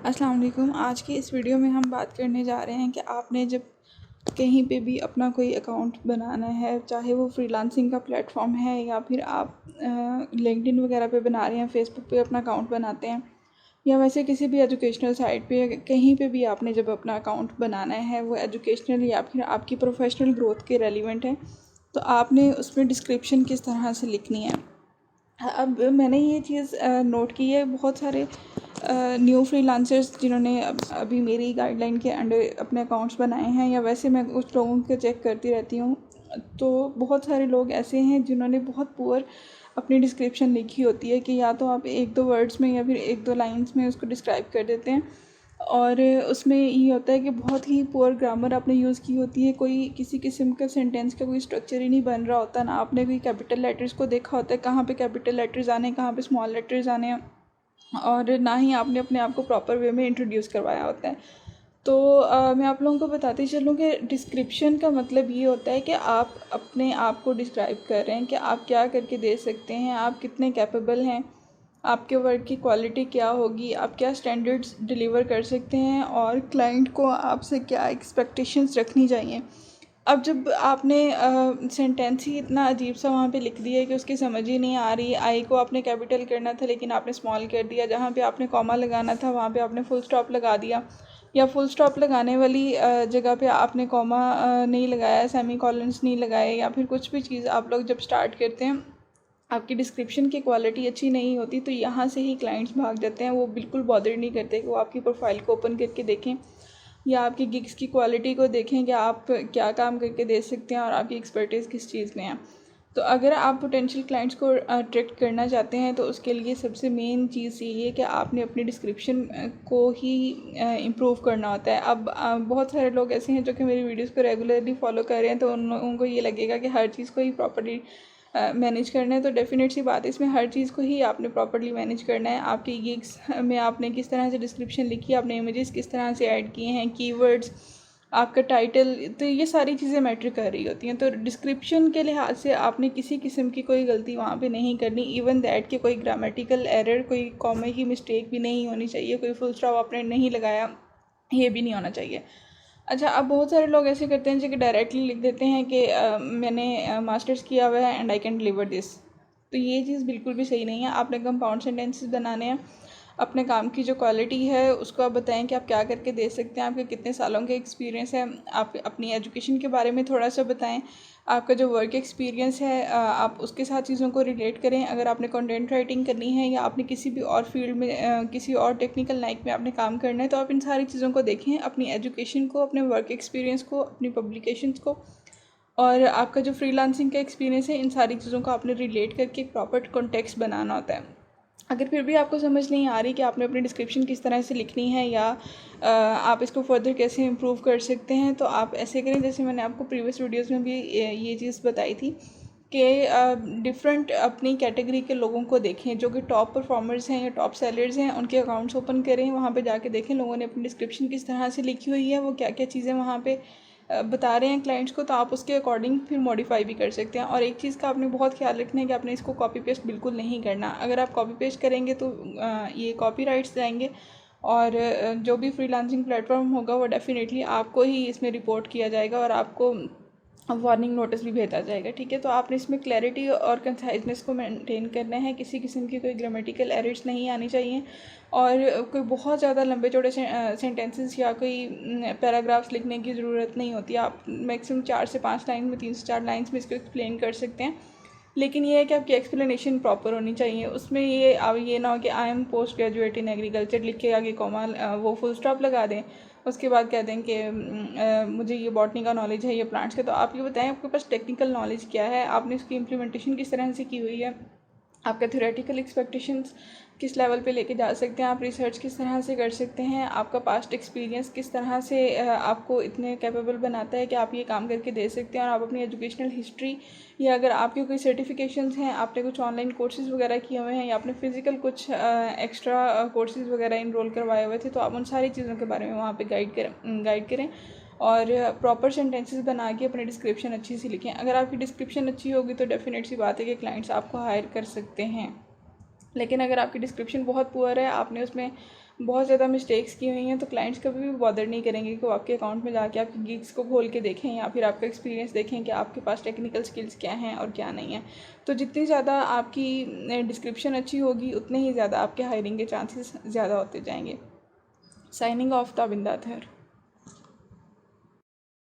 अस्सलाम वालेकुम। आज की इस वीडियो में हम बात करने जा रहे हैं कि आपने जब कहीं पे भी अपना कोई अकाउंट बनाना है, चाहे वो फ्रीलांसिंग का प्लेटफॉर्म है या फिर आप लिंक्डइन वगैरह पे बना रहे हैं, फेसबुक पे अपना अकाउंट बनाते हैं या वैसे किसी भी एजुकेशनल साइट पे, कहीं पे भी आपने जब अपना अकाउंट बनाना है वो एजुकेशनल या फिर आपकी प्रोफेशनल ग्रोथ के रेलिवेंट है, तो आपने उसमें डिस्क्रिप्शन किस तरह से लिखनी है। अब मैंने ये चीज़ नोट की है, बहुत सारे न्यू फ्रीलांसर्स जिन्होंने अभी मेरी गाइडलाइन के अंडर अपने अकाउंट्स बनाए हैं, या वैसे मैं कुछ लोगों के चेक करती रहती हूँ, तो बहुत सारे लोग ऐसे हैं जिन्होंने बहुत पुअर अपनी डिस्क्रिप्शन लिखी होती है कि या तो आप एक दो वर्ड्स में या फिर एक दो लाइंस में उसको डिस्क्राइब कर देते हैं, और उसमें ये होता है कि बहुत ही पुअर ग्रामर आपने यूज़ की होती है, कोई किसी किस्म का सेंटेंस का कोई स्ट्रक्चर ही नहीं बन रहा होता, ना आपने कोई कैपिटल लेटर्स को देखा होता है कहाँ पे कैपिटल लेटर्स आने हैं, कहाँ पे स्मॉल लेटर्स आने हैं, और ना ही आपने अपने आप को प्रॉपर वे में इंट्रोड्यूस करवाया होता है। तो मैं आप लोगों को बताती चलूँ कि डिस्क्रिप्शन का मतलब ये होता है कि आप अपने आप को डिस्क्राइब कर रहे हैं कि आप क्या करके दे सकते हैं, आप कितने कैपेबल हैं, आपके वर्क की क्वालिटी क्या होगी, आप क्या स्टैंडर्ड्स डिलीवर कर सकते हैं, और क्लाइंट को आपसे क्या एक्सपेक्टेशंस रखनी चाहिए। अब जब आपने सेंटेंस ही इतना अजीब सा वहाँ पे लिख दिया है कि उसकी समझ ही नहीं आ रही, आई को आपने कैपिटल करना था लेकिन आपने स्मॉल कर दिया, जहाँ पे आपने कॉमा लगाना था वहाँ पे आपने फुल स्टॉप लगा दिया, या फुल स्टॉप लगाने वाली जगह पे आपने कॉमा नहीं लगाया, सेमी कॉलन्स नहीं लगाए, या फिर कुछ भी चीज़ आप लोग जब स्टार्ट करते हैं आपकी डिस्क्रिप्शन की क्वालिटी अच्छी नहीं होती, तो यहाँ से ही क्लाइंट्स भाग जाते हैं। वो बिल्कुल बॉदर नहीं करते कि वो आपकी प्रोफाइल को ओपन करके देखें या आपकी गिग्स की क्वालिटी को देखें कि आप क्या काम करके दे सकते हैं और आपकी एक्सपर्टीज़ किस चीज़ में है। तो अगर आप पोटेंशियल क्लाइंट्स को अट्रैक्ट करना चाहते हैं तो उसके लिए सबसे मेन चीज़ ये है कि आपने अपनी डिस्क्रिप्शन को ही इम्प्रूव करना होता है। अब बहुत सारे लोग ऐसे हैं जो कि मेरी वीडियोस को रेगुलरली फॉलो कर रहे हैं, तो उन लोगों को ये लगेगा कि हर चीज़ को ही प्रॉपर्ली मैनेज करना है। तो डेफिनेट सी बात है, इसमें हर चीज़ को ही आपने प्रॉपर्ली मैनेज करना है। आपकी गिग्स में आपने किस तरह से डिस्क्रिप्शन लिखी है, आपने इमेजेस किस तरह से ऐड किए हैं, कीवर्ड्स, आपका टाइटल, तो ये सारी चीज़ें मैटर कर रही होती हैं। तो डिस्क्रिप्शन के लिहाज से आपने किसी किस्म की कोई गलती वहाँ पे नहीं करनी, इवन दैट कि कोई ग्रामेटिकल एरर, कोई कॉमा की मिस्टेक भी नहीं होनी चाहिए, कोई फुल स्टॉप आपने नहीं लगाया, ये भी नहीं होना चाहिए। अच्छा, अब बहुत सारे लोग ऐसे करते हैं जो कि डायरेक्टली लिख देते हैं कि मैंने मास्टर्स किया हुआ है and I can deliver this. तो ये चीज़ बिल्कुल भी सही नहीं है। आपने कंपाउंड सेंटेंसेस बनाने हैं, अपने काम की जो क्वालिटी है उसको आप बताएं कि आप क्या करके दे सकते हैं, आपके कितने सालों के एक्सपीरियंस है, आप अपनी एजुकेशन के बारे में थोड़ा सा बताएं, आपका जो वर्क एक्सपीरियंस है आप उसके साथ चीज़ों को रिलेट करें। अगर आपने कंटेंट राइटिंग करनी है या आपने किसी भी और फील्ड में किसी और टेक्निकल लाइन में आपने काम करना है, तो आप इन सारी चीज़ों को देखें, अपनी एजुकेशन को, अपने वर्क एक्सपीरियंस को, अपनी पब्लिकेशंस को, और आपका जो फ्रीलांसिंग का एक्सपीरियंस है, इन सारी चीज़ों को आपने रिलेट करके एक प्रॉपर कॉन्टेक्स्ट बनाना होता है। अगर फिर भी आपको समझ नहीं आ रही कि आपने अपनी डिस्क्रिप्शन किस तरह से लिखनी है या आप इसको फर्दर कैसे इम्प्रूव कर सकते हैं, तो आप ऐसे करें जैसे मैंने आपको प्रीवियस वीडियोस में भी ये चीज़ बताई थी कि डिफरेंट अपनी कैटेगरी के लोगों को देखें, जो कि टॉप परफॉर्मर्स हैं या टॉप सेलर्स हैं, उनके अकाउंट्स ओपन करें, वहाँ पे जाके देखें लोगों ने अपनी डिस्क्रिप्शन किस तरह से लिखी हुई है, वो क्या क्या चीज़ें वहाँ पे बता रहे हैं क्लाइंट्स को, तो आप उसके अकॉर्डिंग फिर मॉडिफाई भी कर सकते हैं। और एक चीज़ का आपने बहुत ख्याल रखना है कि आपने इसको कॉपी पेस्ट बिल्कुल नहीं करना। अगर आप कॉपी पेस्ट करेंगे तो ये कॉपी राइट्स जाएंगे, और जो भी फ्रीलांसिंग प्लेटफॉर्म होगा वो डेफिनेटली आपको ही इसमें रिपोर्ट किया जाएगा और आपको वार्निंग नोटिस भी भेजा जाएगा। ठीक है, तो आपने इसमें क्लैरिटी और कंसाइजनेस को मेंटेन करना है, किसी किस्म की कोई ग्रामेटिकल एरर्स नहीं आनी चाहिए, और कोई बहुत ज़्यादा लंबे चौड़े सेंटेंसेस या कोई पैराग्राफ्स लिखने की ज़रूरत नहीं होती। आप मैक्सिमम 4 से 5 लाइन में, 3 से 4 लाइन्स में इसको एक्सप्लेन कर सकते हैं, लेकिन ये है कि आपकी एक्सप्लेनेशन प्रॉपर होनी चाहिए। उसमें ये ना हो कि I am post graduate in agriculture लिख के आगे कॉमा वो फुल स्टॉप लगा दें, उसके बाद कह दें कि मुझे ये बॉटनी का नॉलेज है, ये प्लांट्स का। तो आप ये बताएं आपके पास टेक्निकल नॉलेज क्या है, आपने इसकी इम्प्लीमेंटेशन किस तरह से की हुई है, आपका थ्योरेटिकल एक्सपेक्टेशंस किस लेवल पे लेके जा सकते हैं, आप रिसर्च किस तरह से कर सकते हैं, आपका पास्ट एक्सपीरियंस किस तरह से आपको इतने कैपेबल बनाता है कि आप ये काम करके दे सकते हैं, और आप अपनी एजुकेशनल हिस्ट्री, या अगर आपके कोई सर्टिफिकेशंस हैं, आपने कुछ ऑनलाइन कोर्सेज वगैरह किए हुए हैं, या आपने फिजिकल कुछ एक्स्ट्रा कोर्सेज वगैरह इनरोल करवाए हुए थे, तो आप उन सारी चीज़ों के बारे में वहाँ पर गाइड करें और प्रॉपर सेंटेंसेस बना के अपनी डिस्क्रिप्शन अच्छी सी लिखें। अगर आपकी डिस्क्रिप्शन अच्छी होगी तो डेफिनेट सी बात है कि क्लाइंट्स आपको हायर कर सकते हैं। लेकिन अगर आपकी डिस्क्रिप्शन बहुत पुअर है, आपने उसमें बहुत ज़्यादा मिस्टेक्स की हुई हैं, तो क्लाइंट्स कभी भी बॉदर नहीं करेंगे कि वो आपके अकाउंट में जाके आपकी गिग्स को खोल के देखें या फिर आपका एक्सपीरियंस देखें कि आपके पास टेक्निकल स्किल्स क्या हैं और क्या नहीं है। तो जितनी ज़्यादा आपकी डिस्क्रिप्शन अच्छी होगी उतने ही ज़्यादा आपके हायरिंग के चांसेस ज़्यादा होते जाएंगे। Signing off Tabinda Athar.